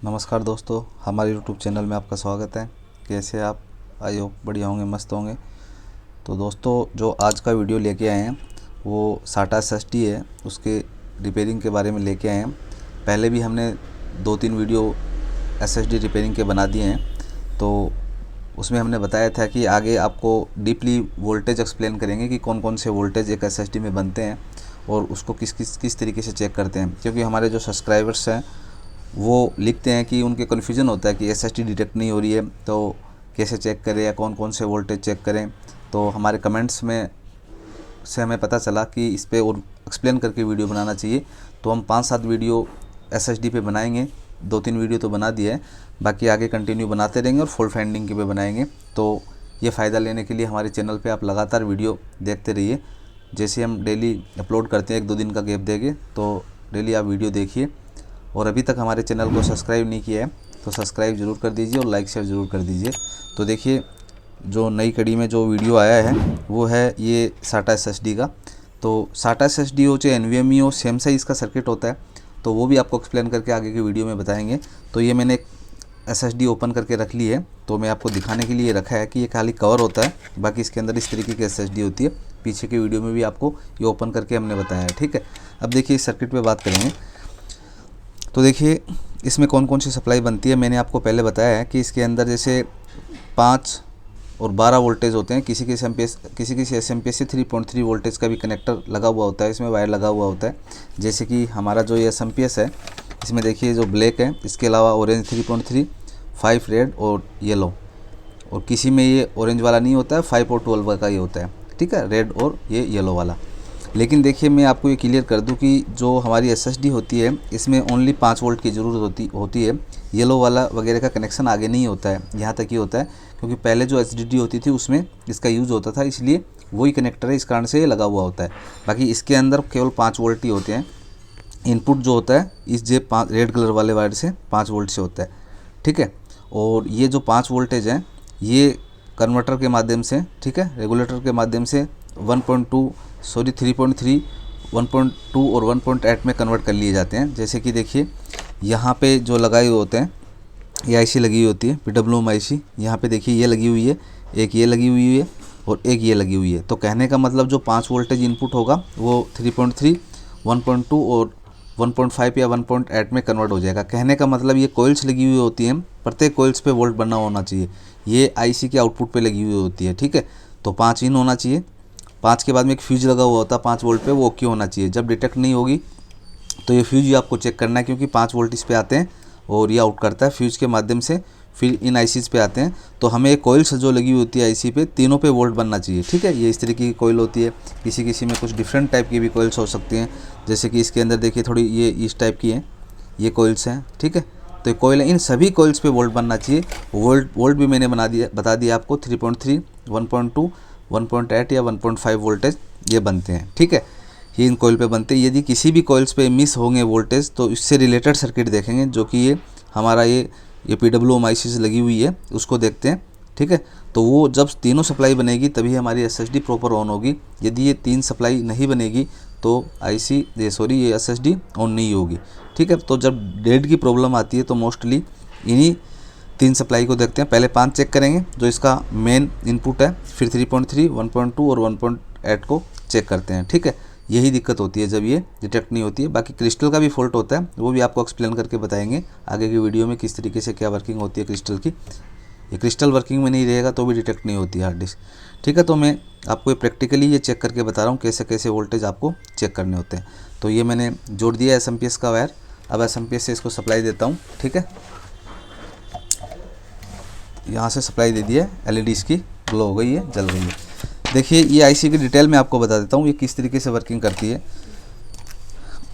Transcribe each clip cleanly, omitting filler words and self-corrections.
नमस्कार दोस्तों, हमारे YouTube चैनल में आपका स्वागत है। कैसे आप? आई होप बढ़िया होंगे, मस्त होंगे। तो दोस्तों, जो आज का वीडियो लेके आए हैं वो SATA SSD है, उसके रिपेयरिंग के बारे में लेके आए हैं। पहले भी हमने 2-3 वीडियो SSD रिपेयरिंग के बना दिए हैं, तो उसमें हमने बताया था कि आगे आपको डीपली वोल्टेज एक्सप्लेन करेंगे कि कौन कौन से वोल्टेज एक SSD में बनते हैं और उसको किस तरीके से चेक करते हैं। क्योंकि हमारे जो सब्सक्राइबर्स हैं वो लिखते हैं कि उनके कन्फ्यूज़न होता है कि SSD डिटेक्ट नहीं हो रही है, तो कैसे चेक करें या कौन कौन से वोल्टेज चेक करें। तो हमारे कमेंट्स में से हमें पता चला कि इस पे और एक्सप्लेन करके वीडियो बनाना चाहिए। तो हम 5-7 वीडियो SSD पे बनाएंगे। 2-3 वीडियो तो बना दिया है, बाकी आगे कंटिन्यू बनाते रहेंगे और फुल फाइंडिंग के पे बनाएंगे। तो ये फ़ायदा लेने के लिए हमारे चैनल पे आप लगातार वीडियो देखते रहिए। जैसे हम डेली अपलोड करते हैं, 1-2 दिन का गैप देंगे, तो डेली आप वीडियो देखिए। और अभी तक हमारे चैनल को सब्सक्राइब नहीं किया है तो सब्सक्राइब ज़रूर कर दीजिए और लाइक शेयर ज़रूर कर दीजिए। तो देखिए, जो नई कड़ी में जो वीडियो आया है वो है ये SATA SSD का। तो SATA SSD हो चाहे NVMe हो, सेम साइज़ का सर्किट होता है, तो वो भी आपको एक्सप्लेन करके आगे की वीडियो में बताएंगे। तो ये मैंने एक SSD ओपन करके रख ली है, तो मैं आपको दिखाने के लिए रखा है कि ये खाली कवर होता है, बाकी इसके अंदर इस तरीके की SSD होती है। पीछे की वीडियो में भी आपको ये ओपन करके हमने बताया है, ठीक है। अब देखिए, इस सर्किट पे बात करेंगे। तो देखिए, इसमें कौन कौन सी सप्लाई बनती है। मैंने आपको पहले बताया है कि इसके अंदर जैसे 5 और 12 वोल्टेज होते हैं। किसी किसी SMP से 3.3 वोल्टेज का भी कनेक्टर लगा हुआ होता है, इसमें वायर लगा हुआ होता है। जैसे कि हमारा जो ये SMP है, इसमें देखिए जो ब्लैक है, इसके अलावा ऑरेंज 3.3, 5 रेड और येलो। और किसी में ये ऑरेंज वाला नहीं होता है, 5 और 12 का ये होता है, ठीक है, रेड और ये येलो वाला। लेकिन देखिए, मैं आपको ये क्लियर कर दूं कि जो हमारी SSD होती है इसमें ओनली 5 वोल्ट की ज़रूरत होती है। येलो वाला वगैरह का कनेक्शन आगे नहीं होता है, यहाँ तक ही होता है। क्योंकि पहले जो HDD होती थी उसमें इसका यूज़ होता था, इसलिए वही कनेक्टर है, इस कारण से ये लगा हुआ होता है। बाकी इसके अंदर केवल 5 वोल्ट ही होते हैं। इनपुट जो होता है इस जे 5 रेड कलर वाले वायर से 5 वोल्ट से होता है, ठीक है। और ये जो 5 वोल्टेज हैं ये कन्वर्टर के माध्यम से, ठीक है, रेगुलेटर के माध्यम से 3.2 और 1.8 में कन्वर्ट कर लिए जाते हैं। जैसे कि देखिए, यहाँ पे जो लगाए हुए होते हैं, ये IC लगी हुई होती है, PWM IC। यहाँ पे देखिए ये लगी हुई है, एक ये लगी हुई है और एक ये लगी हुई है। तो कहने का मतलब जो 5 वोल्टेज इनपुट होगा वो 3.3, 1.2 और 1.5 या 1.8 में कन्वर्ट हो जाएगा। कहने का मतलब ये कोइल्स लगी हुई होती हैं, प्रत्येक कोइल्स पे वोल्ट बनना होना चाहिए। ये IC के आउटपुट पे लगी हुई होती है, ठीक है। तो 5 इन होना चाहिए, 5 के बाद में एक फ्यूज लगा हुआ होता है 5 वोल्ट पे, वो ओके होना चाहिए। जब डिटेक्ट नहीं होगी तो ये फ्यूज ही आपको चेक करना है, क्योंकि 5 वोल्ट इस पे आते हैं और ये आउट करता है फ्यूज के माध्यम से, फिर इन ICs पे आते हैं। तो हमें एक कोइल्स जो लगी हुई होती है IC पे, तीनों पे वोल्ट बनना चाहिए, ठीक है। ये इस तरीके की कोइल होती है। किसी में कुछ डिफरेंट टाइप की भी कोइल्स हो सकती हैं। जैसे कि इसके अंदर देखिए थोड़ी ये इस टाइप की हैं, ये कोइल्स हैं, ठीक है। तो कोइल, इन सभी कोइल्स पे वोल्ट बनना चाहिए। वोल्ट भी मैंने बता दिया आपको, 3.3, 1.2, 1.8 या 1.5 वोल्टेज ये बनते हैं, ठीक है। ये इन कोइल पे बनते हैं। यदि किसी भी कोइल्स पे मिस होंगे वोल्टेज तो इससे रिलेटेड सर्किट देखेंगे, जो कि ये हमारा ये PWM IC से लगी हुई है, उसको देखते हैं, ठीक है। तो वो जब तीनों सप्लाई बनेगी तभी हमारी SSD प्रॉपर ऑन होगी। यदि ये 3 सप्लाई नहीं बनेगी तो ये SSD ऑन नहीं होगी, ठीक है। तो जब डेड की प्रॉब्लम आती है तो मोस्टली इन्हीं 3 सप्लाई को देखते हैं। पहले 5 चेक करेंगे जो इसका मेन इनपुट है, फिर 3.3, 1.2 और 1.8 को चेक करते हैं, ठीक है। यही दिक्कत होती है जब ये डिटेक्ट नहीं होती है। बाकी क्रिस्टल का भी फॉल्ट होता है, वो भी आपको एक्सप्लेन करके बताएंगे आगे की वीडियो में, किस तरीके से क्या वर्किंग होती है क्रिस्टल की। ये क्रिस्टल वर्किंग में नहीं रहेगा तो भी डिटेक्ट नहीं होती है हार्ड डिस्क, ठीक है। तो मैं आपको प्रैक्टिकली ये चेक करके बता रहा हूँ कैसे कैसे वोल्टेज आपको चेक करने होते हैं। तो ये मैंने जोड़ दिया SMPS का वायर। अब SMPS से इसको सप्लाई देता हूँ, ठीक है। यहाँ से सप्लाई दे दिया, LED इसकी ग्लो हो गई है, जल गई है। देखिए, ये IC की डिटेल मैं आपको बता देता हूँ ये किस तरीके से वर्किंग करती है।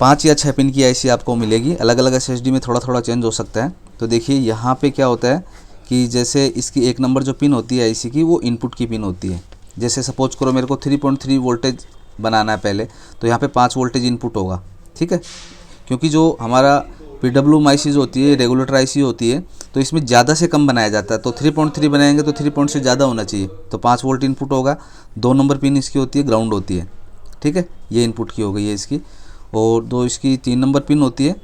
5 या 6 पिन की IC आपको मिलेगी। अलग अलग SSD में थोड़ा थोड़ा चेंज हो सकता है। तो देखिए, यहाँ पे क्या होता है कि जैसे इसकी 1 नंबर जो पिन होती है IC की, वो इनपुट की पिन होती है। जैसे सपोज करो मेरे को 3.3 वोल्टेज बनाना है पहले, तो यहाँ पे 5 वोल्टेज इनपुट होगा, ठीक है। क्योंकि जो हमारा PWM IC जो होती है, रेगुलेटर IC होती है, तो इसमें ज़्यादा से कम बनाया जाता है। तो 3.3 बनाएंगे तो 3 पॉइंट से ज़्यादा होना चाहिए, तो 5 वोल्ट इनपुट होगा। 2 नंबर पिन इसकी होती है, ग्राउंड होती है, ठीक है। ये इनपुट की हो गई है इसकी। और 2 इसकी 3 नंबर पिन होती है,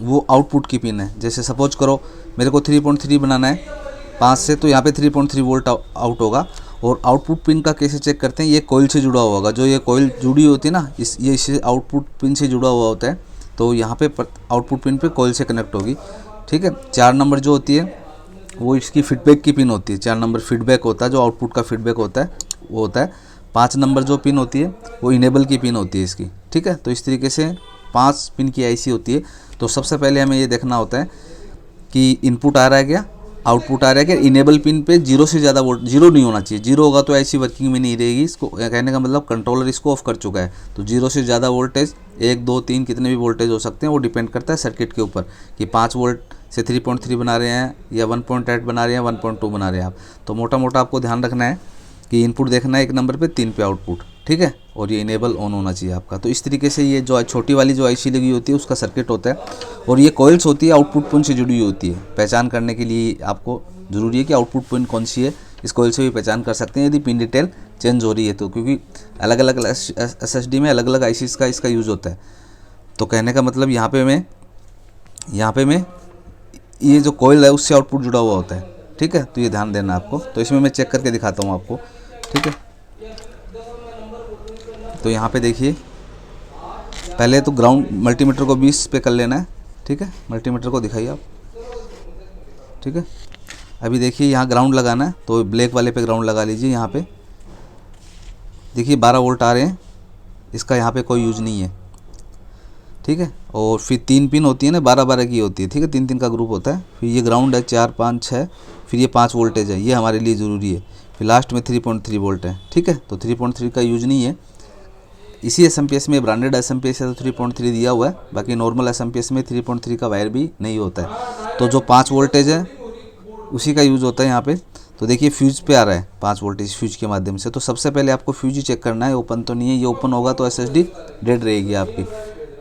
वो आउटपुट की पिन है। जैसे सपोज करो मेरे को 3.3 बनाना है 5 से, तो यहाँ पे 3.3 वोल्ट आउट होगा। और आउटपुट पिन का कैसे चेक करते हैं, ये कोयल से जुड़ा हुआ होगा, जो ये कोयल जुड़ी होती है ना, ये इससे आउटपुट पिन से जुड़ा हुआ होता है। तो यहाँ पे आउटपुट पिन पे कोयल से कनेक्ट होगी, ठीक है। 4 नंबर जो होती है वो इसकी फीडबैक की पिन होती है। 4 नंबर फीडबैक होता है, जो आउटपुट का फीडबैक होता है वो होता है। 5 नंबर जो पिन होती है वो इनेबल की पिन होती है इसकी, ठीक है। तो इस तरीके से 5 पिन की आईसी होती है। तो सबसे पहले हमें ये देखना होता है कि इनपुट आ रहा है क्या, आउटपुट आ रहा है क्या। इनेबल पिन पे 0 से ज़्यादा वोल्ट, 0 नहीं होना चाहिए। 0 होगा तो आईसी वर्किंग में नहीं रहेगी। इसको कहने का मतलब कंट्रोलर इसको ऑफ कर चुका है। तो 0 से ज़्यादा वोल्टेज, 1 2 3 कितने भी वोल्टेज हो सकते हैं, वो डिपेंड करता है सर्किट के ऊपर कि 5 वोल्ट से 3.3 बना रहे हैं या 1.8 बना रहे हैं, 1.2 बना रहे हैं आप। तो मोटा मोटा आपको ध्यान रखना है कि इनपुट देखना है 1 नंबर पे, 3 पे आउटपुट, ठीक है। और ये इनेबल ऑन होना चाहिए आपका। तो इस तरीके से ये जो छोटी वाली जो आईसी लगी होती है उसका सर्किट होता है। और ये कॉइल्स होती है आउटपुट पिन से जुड़ी हुई होती है। पहचान करने के लिए आपको ज़रूरी है कि आउटपुट पिन कौन सी है, इस कॉइल से भी पहचान कर सकते हैं यदि पिन डिटेल चेंज हो रही है तो, क्योंकि अलग अलग एसएसडी में अलग अलग आईसीज का इसका यूज़ होता है। तो कहने का मतलब यहाँ पे मैं ये जो कॉइल है उससे आउटपुट जुड़ा हुआ होता है, ठीक है। तो ये ध्यान देना आपको। तो इसमें मैं चेक करके दिखाता हूँ आपको, ठीक है। तो यहाँ पे देखिए, पहले तो ग्राउंड मल्टीमीटर को 20 पे कर लेना है, ठीक है। मल्टीमीटर को दिखाइए आप, ठीक है। अभी देखिए यहाँ ग्राउंड लगाना है, तो ब्लैक वाले पे ग्राउंड लगा लीजिए। यहाँ पे देखिए 12 वोल्ट आ रहे हैं, इसका यहाँ पे कोई यूज़ नहीं है, ठीक है। और फिर 3 पिन होती है ना, 12-12 की होती है, ठीक है। 3-3 का ग्रुप होता है। फिर ये ग्राउंड है 4 5 6, फिर ये 5 वोल्टेज है, ये हमारे लिए ज़रूरी है। फिर लास्ट में 3.3 वोल्ट है, ठीक है। तो 3.3 का यूज नहीं है। इसी एसएमपीएस में ब्रांडेड एसएमपीएस है तो 3.3 दिया हुआ है, बाकी नॉर्मल एसएमपीएस में 3.3 का वायर भी नहीं होता है। तो जो 5 वोल्टेज है उसी का यूज़ होता है यहाँ पे। तो देखिए फ्यूज पे आ रहा है 5 वोल्टेज फ्यूज के माध्यम से। तो सबसे पहले आपको फ्यूज ही चेक करना है, ओपन तो नहीं है। ये ओपन होगा तो एसएसडी डेड रहेगी आपकी,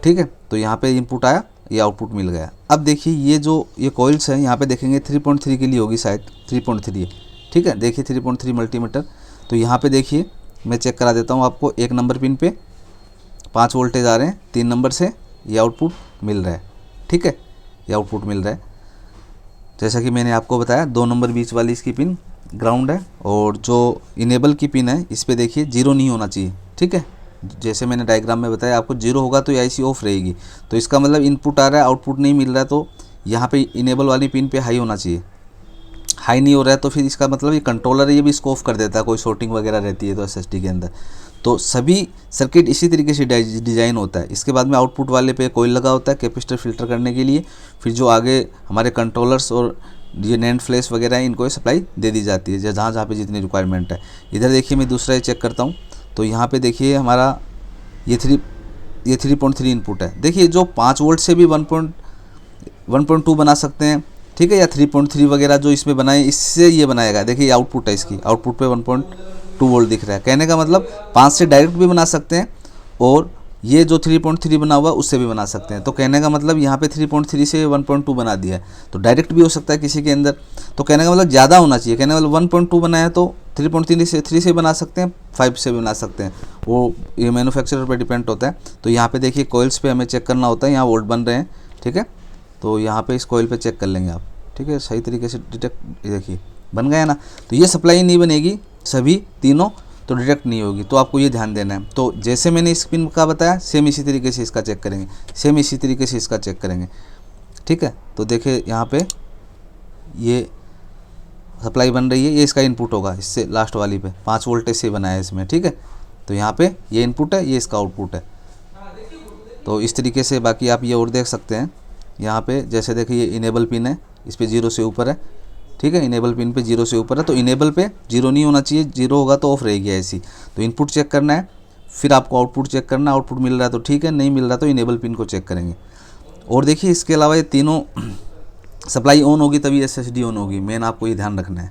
ठीक है। तो यहाँ पे इनपुट आया, ये आउटपुट मिल गया। अब देखिए ये कॉइल्स हैं, यहाँ पे देखेंगे 3.3 के लिए होगी शायद, 3.3 है, ठीक है। देखिए 3.3 मल्टीमीटर। तो यहाँ पे देखिए मैं चेक करा देता हूँ आपको। 1 नंबर पिन पे 5 वोल्टेज आ रहे हैं, 3 नंबर से ये आउटपुट मिल रहा है, ठीक है। ये आउटपुट मिल रहा है जैसा कि मैंने आपको बताया। 2 नंबर बीच वाली इसकी पिन ग्राउंड है। और जो इनेबल की पिन है इस पे देखिए 0 नहीं होना चाहिए, ठीक है। जैसे मैंने डायग्राम में बताया आपको, 0 होगा तो ये आईसी ऑफ रहेगी। तो इसका मतलब इनपुट आ रहा है, आउटपुट नहीं मिल रहा है, तो यहाँ पे इनेबल वाली पिन पे हाई होना चाहिए। हाई नहीं हो रहा है तो फिर इसका मतलब ये कंट्रोलर है, ये भी इसको ऑफ कर देता है। कोई शॉर्टिंग वगैरह रहती है तो एसएसडी के अंदर। तो सभी सर्किट इसी तरीके से डिज़ाइन होता है। इसके बाद में आउटपुट वाले पे कोई लगा होता है कैपेसिटर फिल्टर करने के लिए। फिर जो आगे हमारे कंट्रोलर्स और ये नैंड फ्लैश वगैरह है, इनको सप्लाई दे दी जाती है जहाँ जहाँ पे जितनी रिक्वायरमेंट है। इधर देखिए मैं दूसरा चेक करता हूँ। तो यहाँ पे देखिए हमारा ये 3.3 इनपुट है। देखिए जो 5 वोल्ट से भी 1.2 बना सकते हैं, ठीक है, या 3.3 वगैरह जो इसमें बनाए, इससे ये बनाएगा। देखिए आउटपुट है इसकी, आउटपुट पे 1.2 वोल्ट दिख रहा है। कहने का मतलब 5 से डायरेक्ट भी बना सकते हैं और ये जो 3.3 बना हुआ उससे भी बना सकते हैं। तो कहने का मतलब यहाँ पे 3.3 से 1.2 बना दिया है, तो डायरेक्ट भी हो सकता है किसी के अंदर। तो कहने का मतलब ज़्यादा होना चाहिए। कहने का मतलब 1.2 बनाया तो 3.3 से बना सकते हैं, 5 से भी बना सकते हैं, वो ये मैन्युफैक्चरर पे डिपेंड होता है। तो यहाँ पे देखिए कॉइल्स पे हमें चेक करना होता है, यहाँ वोल्ट बन रहे हैं, ठीक है। तो यहाँ पे इस कॉइल पे चेक कर लेंगे आप, ठीक है, सही तरीके से डिटेक्ट। देखिए बन गया ना। तो ये सप्लाई नहीं बनेगी सभी तीनों, तो डिटेक्ट नहीं होगी। तो आपको ये ध्यान देना है। तो जैसे मैंने इस पिन का बताया सेम इसी तरीके से इसका चेक करेंगे, सेम इसी तरीके से इसका चेक करेंगे, ठीक है। तो देखिए यहाँ पे ये सप्लाई बन रही है, ये इसका इनपुट होगा, इससे लास्ट वाली पे 5 वोल्टेज से बनाया है इसमें, ठीक है। तो यहाँ पे ये इनपुट है, ये इसका आउटपुट है। तो इस तरीके से बाकी आप ये और देख सकते हैं। यहाँ पे जैसे देखिए ये इनेबल पिन है, इस पर 0 से ऊपर है, ठीक है। इनेबल पिन पे 0 से ऊपर है, तो इनेबल पे 0 नहीं होना चाहिए, 0 होगा तो ऑफ रहेगी ऐसी। तो इनपुट चेक करना है, फिर आपको आउटपुट चेक करना है। आउटपुट मिल रहा है तो ठीक है, नहीं मिल रहा तो इनेबल पिन को चेक करेंगे। और देखिए इसके अलावा ये तीनों सप्लाई ऑन होगी तभी एसएसडी ऑन होगी, मेन आपको ये ध्यान रखना है।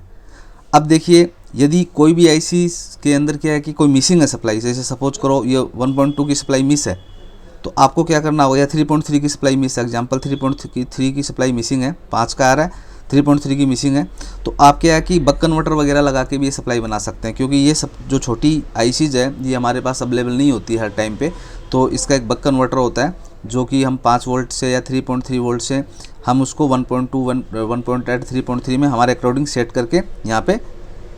अब देखिए यदि कोई भी आईसी के अंदर क्या है कि कोई मिसिंग है सप्लाई, जैसे सपोज करो ये 1.2 की सप्लाई मिस है, तो आपको क्या करना होगा, या 3.3 की सप्लाई मिस है, एग्जाम्पल 3.3 की सप्लाई मिसिंग है, 5 का आ रहा है, 3.3 की मिसिंग है, तो आप क्या है कि बक कन्वर्टर वगैरह लगा के भी ये सप्लाई बना सकते हैं। क्योंकि ये सब जो छोटी आईसीज है ये हमारे पास अवेलेबल नहीं होती हर टाइम पे। तो इसका एक बक कन्वर्टर होता है जो कि हम 5 वोल्ट से या 3.3 वोल्ट से हम उसको 1.2 1.8 3.3 में हमारे अकॉर्डिंग सेट करके यहाँ पे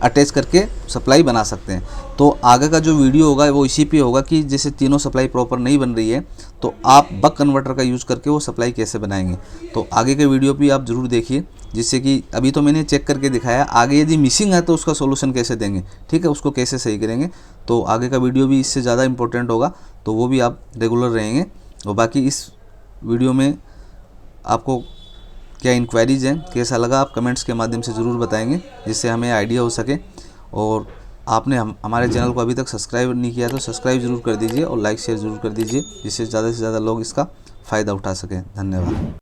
अटैच करके सप्लाई बना सकते हैं। तो आगे का जो वीडियो होगा वो इसी पे होगा कि जैसे तीनों सप्लाई प्रॉपर नहीं बन रही है तो आप बक कन्वर्टर का यूज़ करके वो सप्लाई कैसे बनाएंगे। तो आगे के वीडियो भी आप ज़रूर देखिए, जिससे कि अभी तो मैंने चेक करके दिखाया, आगे यदि मिसिंग है तो उसका सोल्यूशन कैसे देंगे, ठीक है, उसको कैसे सही करेंगे। तो आगे का वीडियो भी इससे ज़्यादा इंपॉर्टेंट होगा, तो वो भी आप रेगुलर रहेंगे। और बाकी इस वीडियो में आपको क्या इंक्वायरीज़ हैं, कैसा लगा, आप कमेंट्स के माध्यम से ज़रूर बताएंगे, जिससे हमें आइडिया हो सके। और आपने हमारे चैनल को अभी तक सब्सक्राइब नहीं किया तो सब्सक्राइब ज़रूर कर दीजिए और लाइक शेयर ज़रूर कर दीजिए, जिससे ज़्यादा से ज़्यादा लोग इसका फ़ायदा उठा सकें। धन्यवाद।